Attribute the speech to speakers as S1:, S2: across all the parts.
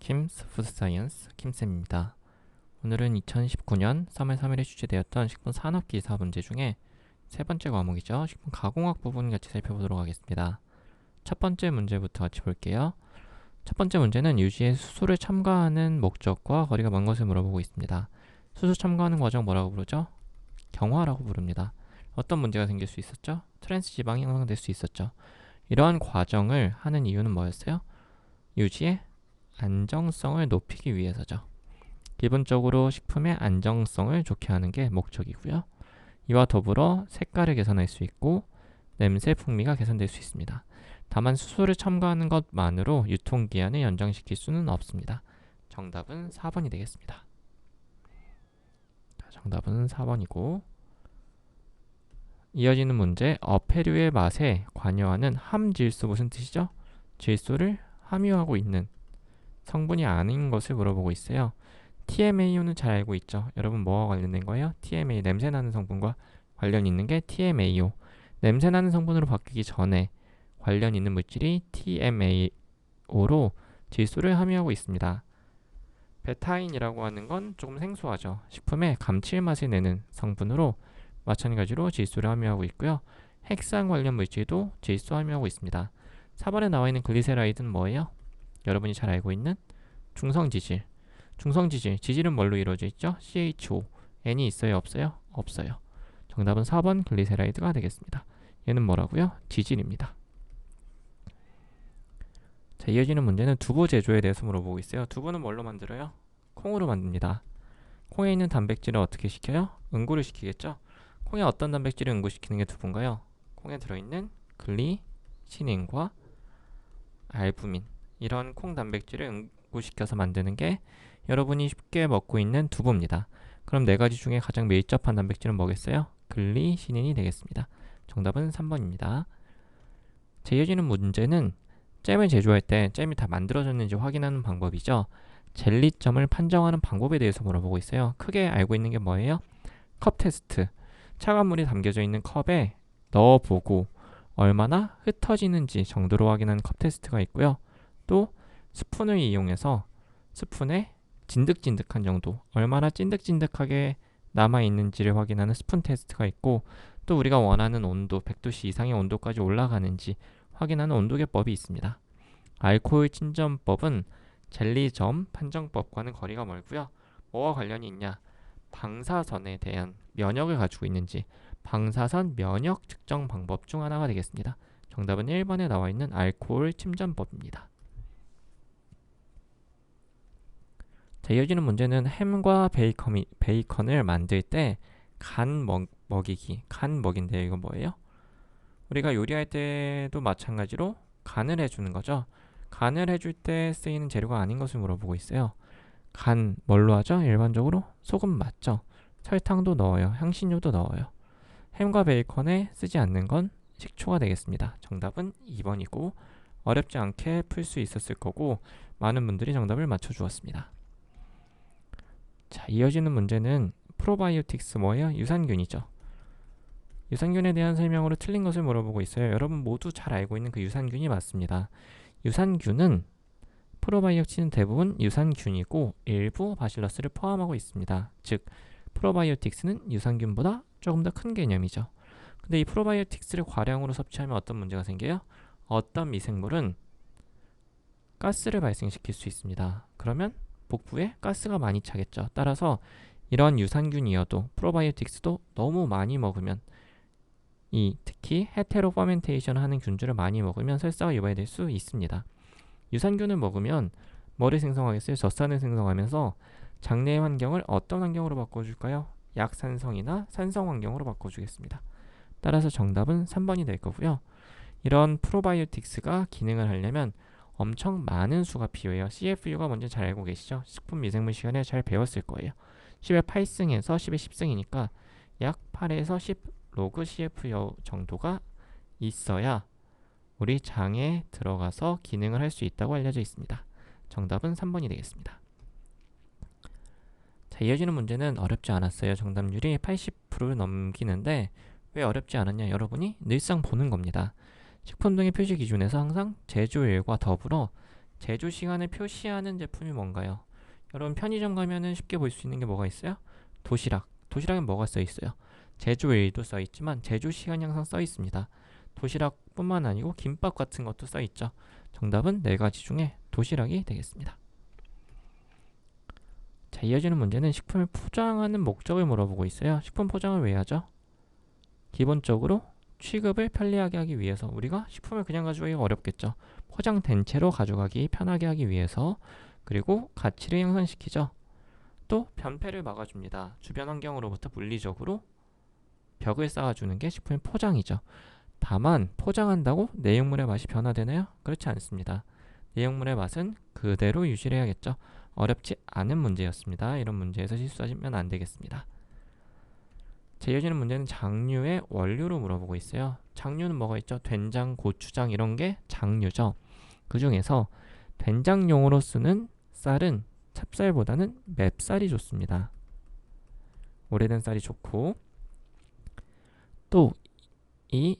S1: 킴스 푸드사이언스 김쌤입니다. 오늘은 2019년 3월 3일에 출제되었던 식품 산업기사 문제 중에 세 번째 과목이죠. 식품 가공학 부분 같이 살펴보도록 하겠습니다. 첫 번째 문제부터 같이 볼게요. 첫 번째 문제는 유지의 수소를 첨가하는 목적과 거리가 먼 것을 물어보고 있습니다. 수소 첨가하는 과정 뭐라고 부르죠? 경화라고 부릅니다. 어떤 문제가 생길 수 있었죠? 트랜스 지방이 형성될 수 있었죠. 이러한 과정을 하는 이유는 뭐였어요? 유지의 안정성을 높이기 위해서죠. 기본적으로 식품의 안정성을 좋게 하는 게 목적이고요. 이와 더불어 색깔을 개선할 수 있고 냄새, 풍미가 개선될 수 있습니다. 다만 수소를 첨가하는 것만으로 유통기한을 연장시킬 수는 없습니다. 정답은 4번이 되겠습니다. 정답은 4번이고, 이어지는 문제, 어패류의 맛에 관여하는 함질소 무슨 뜻이죠? 질소를 함유하고 있는 성분이 아닌 것을 물어보고 있어요. TMAO는 잘 알고 있죠. 여러분 뭐와 관련된 거예요? TMA, 냄새나는 성분과 관련 있는 게 TMAO. 냄새나는 성분으로 바뀌기 전에 관련 있는 물질이 TMAO로 질소를 함유하고 있습니다. 베타인이라고 하는 건 조금 생소하죠. 식품의 감칠맛을 내는 성분으로 마찬가지로 질소를 함유하고 있고요. 핵산 관련 물질도 질소 함유하고 있습니다. 4번에 나와 있는 글리세라이드는 뭐예요? 여러분이 잘 알고 있는 중성지질. 중성지질, 지질은 뭘로 이루어져 있죠? CHO. N이 있어요? 없어요? 없어요. 정답은 4번 글리세라이드가 되겠습니다. 얘는 뭐라고요? 지질입니다. 자, 이어지는 문제는 두부 제조에 대해서 물어보고 있어요. 두부는 뭘로 만들어요? 콩으로 만듭니다. 콩에 있는 단백질을 어떻게 시켜요? 응고를 시키겠죠? 콩에 어떤 단백질을 응고시키는 게 두부인가요? 콩에 들어있는 글리시닌과 알부민, 이런 콩 단백질을 응고시켜서 만드는 게 여러분이 쉽게 먹고 있는 두부입니다. 그럼 네 가지 중에 가장 밀접한 단백질은 뭐겠어요? 글리시닌이 되겠습니다. 정답은 3번입니다. 자, 이어지는 문제는 잼을 제조할 때 잼이 다 만들어졌는지 확인하는 방법이죠. 젤리점을 판정하는 방법에 대해서 물어보고 있어요. 크게 알고 있는 게 뭐예요? 컵 테스트. 차가운 물이 담겨져 있는 컵에 넣어보고 얼마나 흩어지는지 정도로 확인하는 컵 테스트가 있고요. 또 스푼을 이용해서 스푼의 진득진득한 정도, 얼마나 찐득찐득하게 남아있는지를 확인하는 스푼 테스트가 있고, 또 우리가 원하는 온도, 100도씨 이상의 온도까지 올라가는지 확인하는 온도계법이 있습니다. 알코올 침전법은 젤리점 판정법과는 거리가 멀고요. 뭐와 관련이 있냐? 방사선에 대한 면역을 가지고 있는지 방사선 면역 측정 방법 중 하나가 되겠습니다. 정답은 1번에 나와 있는 알코올 침전법입니다. 자, 이어지는 문제는 햄과 베이컨을 만들 때 간 먹이기, 간 먹인데 이거 뭐예요? 우리가 요리할 때도 마찬가지로 간을 해주는 거죠. 간을 해줄 때 쓰이는 재료가 아닌 것을 물어보고 있어요. 간 뭘로 하죠? 일반적으로 소금 맞죠? 설탕도 넣어요. 향신료도 넣어요. 햄과 베이컨에 쓰지 않는 건 식초가 되겠습니다. 정답은 2번이고 어렵지 않게 풀 수 있었을 거고 많은 분들이 정답을 맞춰주었습니다. 자, 이어지는 문제는 프로바이오틱스 뭐예요? 유산균이죠. 유산균에 대한 설명으로 틀린 것을 물어보고 있어요. 여러분 모두 잘 알고 있는 그 유산균이 맞습니다. 유산균은 프로바이오틱스는 대부분 유산균이고 일부 바실러스를 포함하고 있습니다. 즉 프로바이오틱스는 유산균보다 조금 더 큰 개념이죠. 근데 이 프로바이오틱스를 과량으로 섭취하면 어떤 문제가 생겨요? 어떤 미생물은 가스를 발생시킬 수 있습니다. 그러면 복부에 가스가 많이 차겠죠. 따라서 이런 유산균이어도 프로바이오틱스도 너무 많이 먹으면, 특히 헤테로 퍼멘테이션 하는 균주를 많이 먹으면 설사가 유발될 수 있습니다. 유산균을 먹으면 뭐를 생성하겠어요? 젖산을 생성하면서 장내 환경을 어떤 환경으로 바꿔줄까요? 약산성이나 산성 환경으로 바꿔주겠습니다. 따라서 정답은 3번이 될 거고요. 이런 프로바이오틱스가 기능을 하려면 엄청 많은 수가 필요해요. CFU가 뭔지 잘 알고 계시죠? 식품 미생물 시간에 잘 배웠을 거예요. 10의 8승에서 10의 10승이니까 약 8에서 10 로그 CFU 정도가 있어야 우리 장에 들어가서 기능을 할 수 있다고 알려져 있습니다. 정답은 3번이 되겠습니다. 자, 이어지는 문제는 어렵지 않았어요. 정답률이 80%를 넘기는데 왜 어렵지 않았냐? 여러분이 늘상 보는 겁니다. 식품 등의 표시 기준에서 항상 제조일과 더불어 제조 시간을 표시하는 제품이 뭔가요? 여러분 편의점 가면은 쉽게 볼 수 있는 게 뭐가 있어요? 도시락. 도시락엔 뭐가 써 있어요? 제조일도 써 있지만 제조 시간이 항상 써 있습니다. 도시락뿐만 아니고 김밥 같은 것도 써 있죠. 정답은 네 가지 중에 도시락이 되겠습니다. 자, 이어지는 문제는 식품을 포장하는 목적을 물어보고 있어요. 식품 포장을 왜 하죠? 기본적으로 취급을 편리하게 하기 위해서. 우리가 식품을 그냥 가져가기가 어렵겠죠. 포장된 채로 가져가기 편하게 하기 위해서. 그리고 가치를 향상시키죠. 또 변폐를 막아줍니다. 주변 환경으로부터 물리적으로 벽을 쌓아주는 게 식품의 포장이죠. 다만 포장한다고 내용물의 맛이 변화되나요? 그렇지 않습니다. 내용물의 맛은 그대로 유지를 해야겠죠. 어렵지 않은 문제였습니다. 이런 문제에서 실수하시면 안 되겠습니다. 자, 이어지는 문제는 장류의 원료로 물어보고 있어요. 장류는 뭐가 있죠? 된장, 고추장 이런 게 장류죠. 그 중에서 된장용으로 쓰는 쌀은 찹쌀보다는 맵쌀이 좋습니다. 오래된 쌀이 좋고, 또 이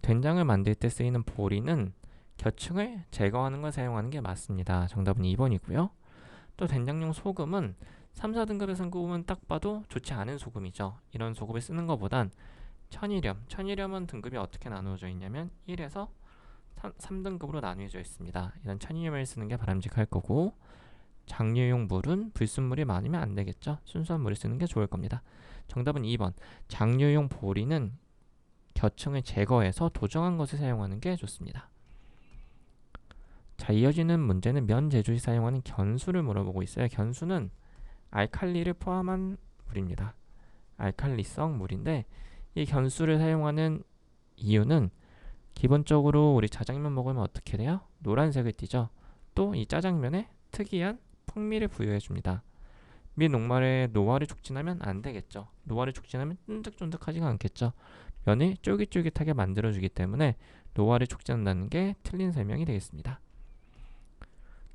S1: 된장을 만들 때 쓰이는 보리는 겨층을 제거하는 걸 사용하는 게 맞습니다. 정답은 2번이고요. 또 된장용 소금은 3, 4등급에서 구우면 딱 봐도 좋지 않은 소금이죠. 이런 소금을 쓰는 것보단 천일염은 등급이 어떻게 나누어져 있냐면 1에서 3등급으로 나누어져 있습니다. 이런 천일염을 쓰는 게 바람직할 거고, 장류용 물은 불순물이 많으면 안 되겠죠. 순수한 물을 쓰는 게 좋을 겁니다. 정답은 2번. 장류용 보리는 겨층을 제거해서 도정한 것을 사용하는 게 좋습니다. 자, 이어지는 문제는 면 제조 시 사용하는 견수를 물어보고 있어요. 견수는 알칼리를 포함한 물입니다. 알칼리성 물인데, 이 견수를 사용하는 이유는 기본적으로 우리 짜장면 먹으면 어떻게 돼요? 노란색을 띠죠. 또 이 짜장면에 특이한 풍미를 부여해 줍니다. 미 녹말에 노화를 촉진하면 안 되겠죠. 노화를 촉진하면 쫀득쫀득하지가 않겠죠. 면을 쫄깃쫄깃하게 만들어주기 때문에 노화를 촉진한다는 게 틀린 설명이 되겠습니다.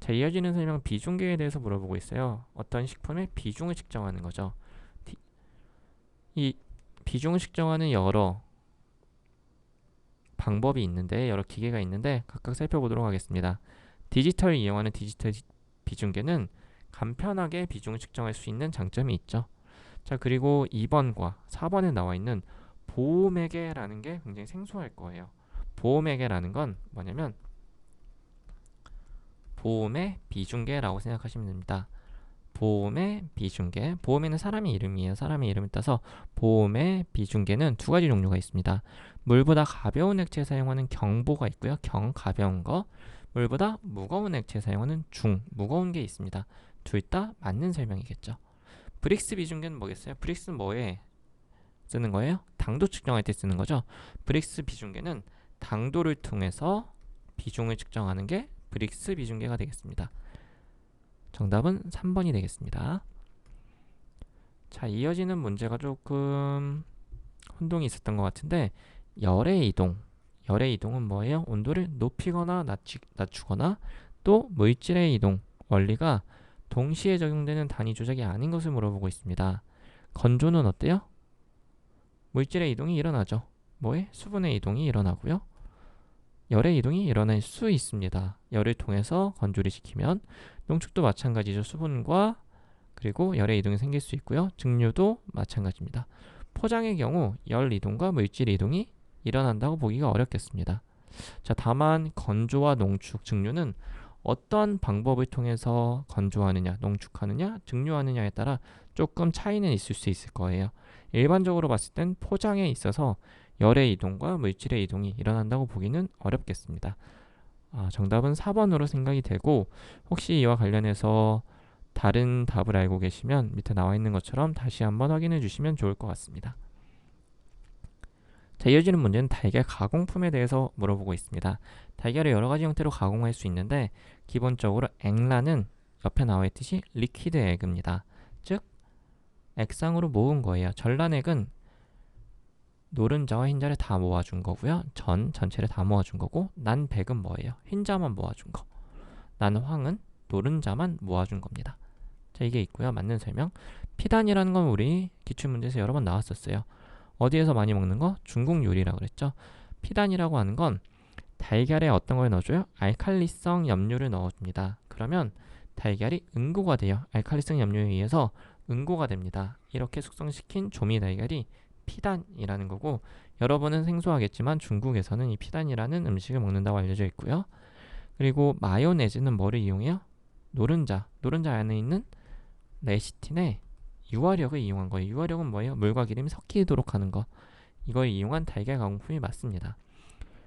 S1: 자, 이어지는 설명은 비중계에 대해서 물어보고 있어요. 어떤 식품의 비중을 측정하는 거죠. 이 비중을 측정하는 여러 방법이 있는데, 여러 기계가 있는데 각각 살펴보도록 하겠습니다. 디지털을 이용하는 디지털 비중계는 간편하게 비중을 측정할 수 있는 장점이 있죠. 자, 그리고 2번과 4번에 나와 있는 보호매개라는 게 굉장히 생소할 거예요. 보호매개라는 건 뭐냐면 보험의 비중계라고 생각하시면 됩니다. 보험의 비중계. 보험에는 사람의 이름이에요. 사람의 이름을 따서 보험의 비중계는 두 가지 종류가 있습니다. 물보다 가벼운 액체 사용하는 경보가 있고요. 가벼운 거. 물보다 무거운 액체 사용하는 무거운 게 있습니다. 둘 다 맞는 설명이겠죠. 브릭스 비중계는 뭐겠어요? 브릭스는 뭐에 쓰는 거예요? 당도 측정할 때 쓰는 거죠. 브릭스 비중계는 당도를 통해서 비중을 측정하는 게 브릭스 비중계가 되겠습니다. 정답은 3번이 되겠습니다. 자, 이어지는 문제가 조금 혼동이 있었던 것 같은데, 열의 이동. 열의 이동은 뭐예요? 온도를 높이거나 낮추거나, 또 물질의 이동 원리가 동시에 적용되는 단위 조작이 아닌 것을 물어보고 있습니다. 건조는 어때요? 물질의 이동이 일어나죠. 뭐에? 수분의 이동이 일어나고요. 열의 이동이 일어날 수 있습니다. 열을 통해서 건조를 시키면. 농축도 마찬가지죠. 수분과 그리고 열의 이동이 생길 수 있고요. 증류도 마찬가지입니다. 포장의 경우 열 이동과 물질 이동이 일어난다고 보기가 어렵겠습니다. 자, 다만 건조와 농축, 증류는 어떤 방법을 통해서 건조하느냐, 농축하느냐, 증류하느냐에 따라 조금 차이는 있을 수 있을 거예요. 일반적으로 봤을 땐 포장에 있어서 열의 이동과 물질의 이동이 일어난다고 보기는 어렵겠습니다. 정답은 4번으로 생각이 되고, 혹시 이와 관련해서 다른 답을 알고 계시면 밑에 나와 있는 것처럼 다시 한번 확인해 주시면 좋을 것 같습니다. 자, 이어지는 문제는 달걀 가공품에 대해서 물어보고 있습니다. 달걀을 여러 가지 형태로 가공할 수 있는데, 기본적으로 액란은 옆에 나와 있듯이 리퀴드 에그입니다. 즉 액상으로 모은 거예요. 전란액은 노른자와 흰자를 다 모아준 거고요. 전체를 다 모아준 거고, 난백은 뭐예요? 흰자만 모아준 거. 난황은 노른자만 모아준 겁니다. 자, 이게 있고요. 맞는 설명. 피단이라는 건 우리 기출문제에서 여러 번 나왔었어요. 어디에서 많이 먹는 거? 중국 요리라고 그랬죠. 피단이라고 하는 건 달걀에 어떤 걸 넣어줘요? 알칼리성 염료를 넣어줍니다. 그러면 달걀이 응고가 돼요. 알칼리성 염료에 의해서 응고가 됩니다. 이렇게 숙성시킨 조미 달걀이 피단이라는 거고, 여러분은 생소하겠지만 중국에서는 이 피단이라는 음식을 먹는다고 알려져 있고요. 그리고 마요네즈는 뭐를 이용해요? 노른자 안에 있는 레시틴의 유화력을 이용한 거예요. 유화력은 뭐예요? 물과 기름이 섞이도록 하는 거. 이걸 이용한 달걀 가공품이 맞습니다.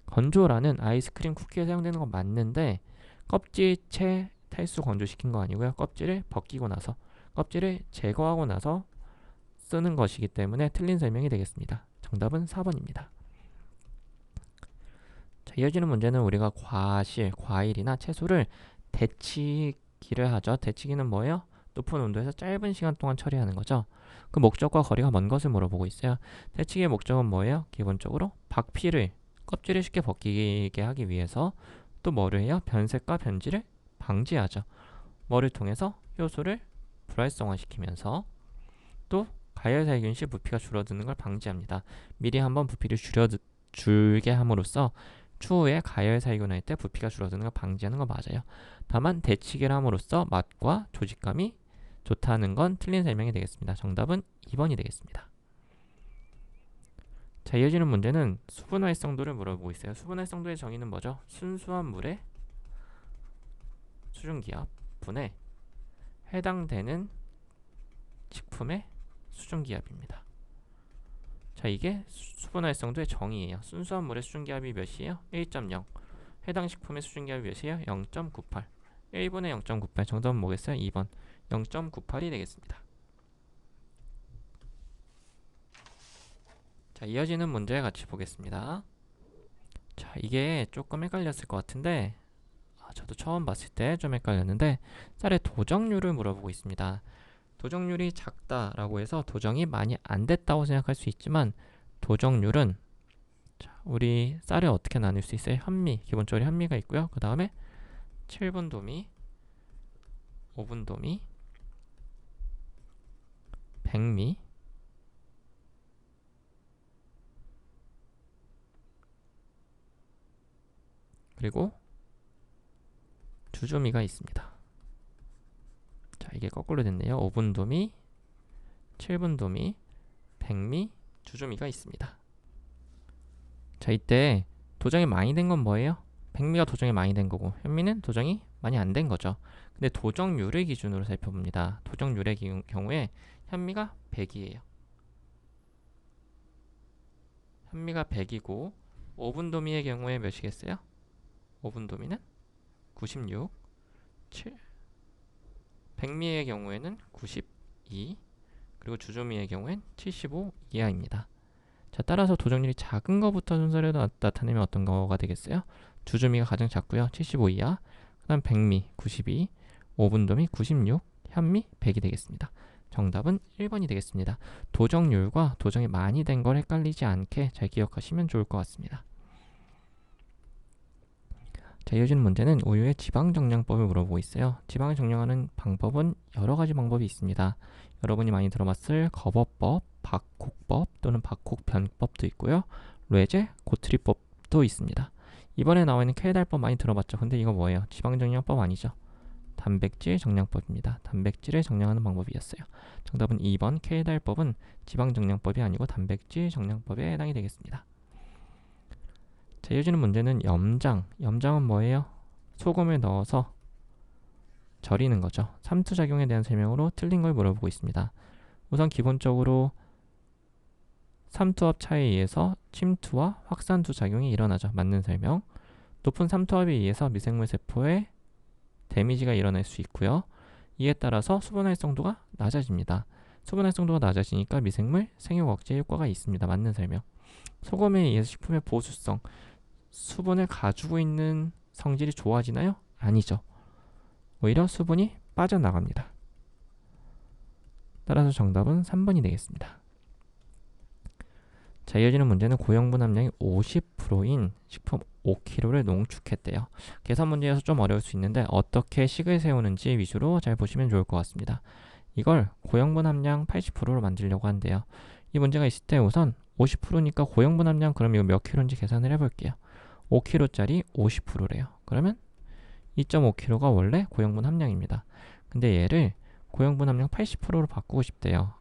S1: 건조라는 아이스크림 쿠키에 사용되는 건 맞는데 껍질째 탈수 건조시킨 거 아니고요. 껍질을 벗기고 나서, 껍질을 제거하고 나서 쓰는 것이기 때문에 틀린 설명이 되겠습니다. 정답은 4번입니다. 자, 이어지는 문제는 우리가 과일이나 채소를 데치기를 하죠. 데치기는 뭐예요? 높은 온도에서 짧은 시간 동안 처리하는 거죠. 그 목적과 거리가 먼 것을 물어보고 있어요. 데치기의 목적은 뭐예요? 기본적으로 박피를, 껍질을 쉽게 벗기게 하기 위해서, 또 뭐를 해요? 변색과 변질을 방지하죠. 뭐를 통해서? 효소를 불활성화시키면서, 또 가열살균 시 부피가 줄어드는 걸 방지합니다. 미리 한번 부피를 줄게 함으로써 추후에 가열살균할 때 부피가 줄어드는 걸 방지하는 거 맞아요. 다만 데치기를 함으로써 맛과 조직감이 좋다는 건 틀린 설명이 되겠습니다. 정답은 2번이 되겠습니다. 자, 이어지는 문제는 수분 활성도를 물어보고 있어요. 수분 활성도의 정의는 뭐죠? 순수한 물의 수증기압 분에 해당되는 식품의 수증기압입니다. 자, 이게 수분 활성도의 정의예요. 순수한 물의 수증기압이 몇이에요? 1.0. 해당 식품의 수증기압이 몇이에요? 0.98. 1분의 0.98. 정답은 뭐겠어요? 2번. 0.98이 되겠습니다. 자, 이어지는 문제 같이 보겠습니다. 자, 이게 조금 헷갈렸을 것 같은데, 저도 처음 봤을 때 좀 헷갈렸는데, 쌀의 도정률을 물어보고 있습니다. 도정률이 작다라고 해서 도정이 많이 안 됐다고 생각할 수 있지만, 도정률은, 자, 우리 쌀을 어떻게 나눌 수 있어요? 현미, 기본적으로 현미가 있고요. 그 다음에 7분 도미, 5분 도미, 백미, 그리고 주조미가 있습니다. 자, 이게 거꾸로 됐네요. 5분 도미, 7분 도미, 백미, 주조미가 있습니다. 자, 이때 도정이 많이 된 건 뭐예요? 백미가 도정이 많이 된 거고 현미는 도정이 많이 안 된 거죠. 근데 도정률을 기준으로 살펴봅니다. 도정률의 경우에 현미가 100이에요. 현미가 100이고 5분 도미의 경우에 몇이겠어요? 5분 도미는 96, 7, 백미의 경우에는 92, 그리고 주조미의 경우엔 75 이하입니다. 자, 따라서 도정률이 작은 것부터 순서를 나타내면 어떤 거가 되겠어요? 주조미가 가장 작고요. 75 이하, 그 다음 백미 92, 5분 도미 96, 현미 100이 되겠습니다. 정답은 1번이 되겠습니다. 도정률과 도정이 많이 된 걸 헷갈리지 않게 잘 기억하시면 좋을 것 같습니다. 자, 이어지는 문제는 우유의 지방 정량법을 물어보고 있어요. 지방을 정량하는 방법은 여러 가지 방법이 있습니다. 여러분이 많이 들어봤을 거버법, 박콕법 또는 박콕변법도 있고요. 뢰제, 고트리법도 있습니다. 이번에 나와 있는 케달법 많이 들어봤죠? 근데 이거 뭐예요? 지방 정량법 아니죠? 단백질 정량법입니다. 단백질을 정량하는 방법이었어요. 정답은 2번 케달법은 지방 정량법이 아니고 단백질 정량법에 해당이 되겠습니다. 자, 이어지는 문제는 염장. 염장은 뭐예요? 소금을 넣어서 절이는 거죠. 삼투작용에 대한 설명으로 틀린 걸 물어보고 있습니다. 우선 기본적으로 삼투압 차에 의해서 침투와 확산두 작용이 일어나죠. 맞는 설명. 높은 삼투압에 의해서 미생물 세포에 데미지가 일어날 수 있고요. 이에 따라서 수분 활성도가 낮아집니다. 수분 활성도가 낮아지니까 미생물 생육 억제 효과가 있습니다. 맞는 설명. 소금에 의해서 식품의 보수성, 수분을 가지고 있는 성질이 좋아지나요? 아니죠. 오히려 수분이 빠져나갑니다. 따라서 정답은 3번이 되겠습니다. 자, 이어지는 문제는 고형분 함량이 50%인 식품 5kg를 농축했대요. 계산 문제여서 좀 어려울 수 있는데 어떻게 식을 세우는지 위주로 잘 보시면 좋을 것 같습니다. 이걸 고형분 함량 80%로 만들려고 한대요. 이 문제가 있을 때 우선 50%니까 고형분 함량 그럼 이거 몇 킬로인지 계산을 해볼게요. 5kg짜리 50%래요. 그러면 2.5kg가 원래 고형분 함량입니다. 근데 얘를 고형분 함량 80%로 바꾸고 싶대요.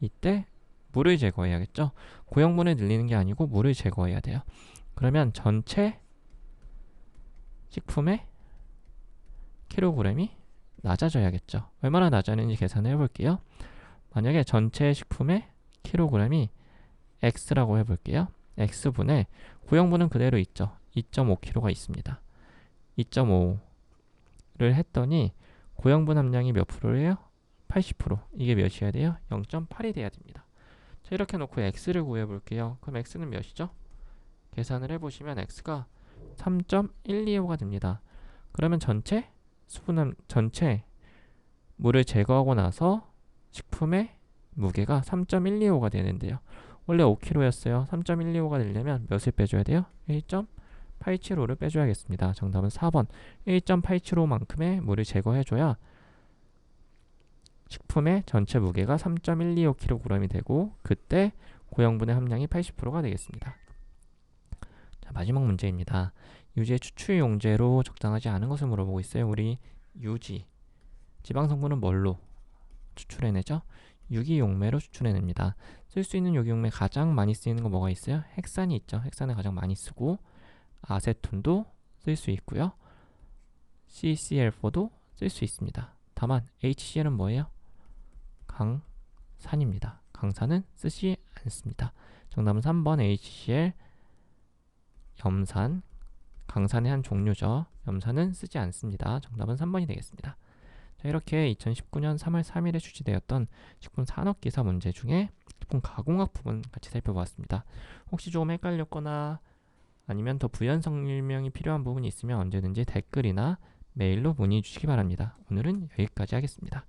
S1: 이때 물을 제거해야겠죠. 고형분을 늘리는 게 아니고 물을 제거해야 돼요. 그러면 전체 식품의 킬로그램이 낮아져야겠죠. 얼마나 낮아지는지 계산을 해볼게요. 만약에 전체 식품의 킬로그램이 x라고 해볼게요. x분의 고형분은 그대로 있죠. 2.5kg가 있습니다. 2.5를 했더니 고형분 함량이 몇 프로예요? 80%. 이게 몇이어야 돼요? 0.8이 돼야 됩니다. 자, 이렇게 놓고 x를 구해볼게요. 그럼 x는 몇이죠? 계산을 해보시면 x가 3.125가 됩니다. 그러면 전체 물을 제거하고 나서 식품의 무게가 3.125가 되는데요. 원래 5kg였어요. 3.125가 되려면 몇을 빼줘야 돼요? 1.875를 빼줘야겠습니다. 정답은 4번. 1.875만큼의 물을 제거해줘야 식품의 전체 무게가 3.125kg이 되고 그때 고형분의 함량이 80%가 되겠습니다. 자, 마지막 문제입니다. 유지의 추출 용제로 적당하지 않은 것을 물어보고 있어요. 우리 유지 지방성분은 뭘로 추출해내죠? 유기용매로 추출해냅니다. 쓸 수 있는 유기용매 가장 많이 쓰이는 거 뭐가 있어요? 헥산이 있죠. 헥산을 가장 많이 쓰고 아세톤도 쓸 수 있고요. CCl4도 쓸 수 있습니다. 다만 HCl은 뭐예요? 강산입니다. 강산은 쓰지 않습니다. 정답은 3번 HCl 염산 강산의 한 종류죠. 염산은 쓰지 않습니다. 정답은 3번이 되겠습니다. 자, 이렇게 2019년 3월 3일에 출시되었던 식품 산업기사 문제 중에 식품 가공학 부분 같이 살펴보았습니다. 혹시 조금 헷갈렸거나 아니면 더 부연 설명이 필요한 부분이 있으면 언제든지 댓글이나 메일로 문의 주시기 바랍니다. 오늘은 여기까지 하겠습니다.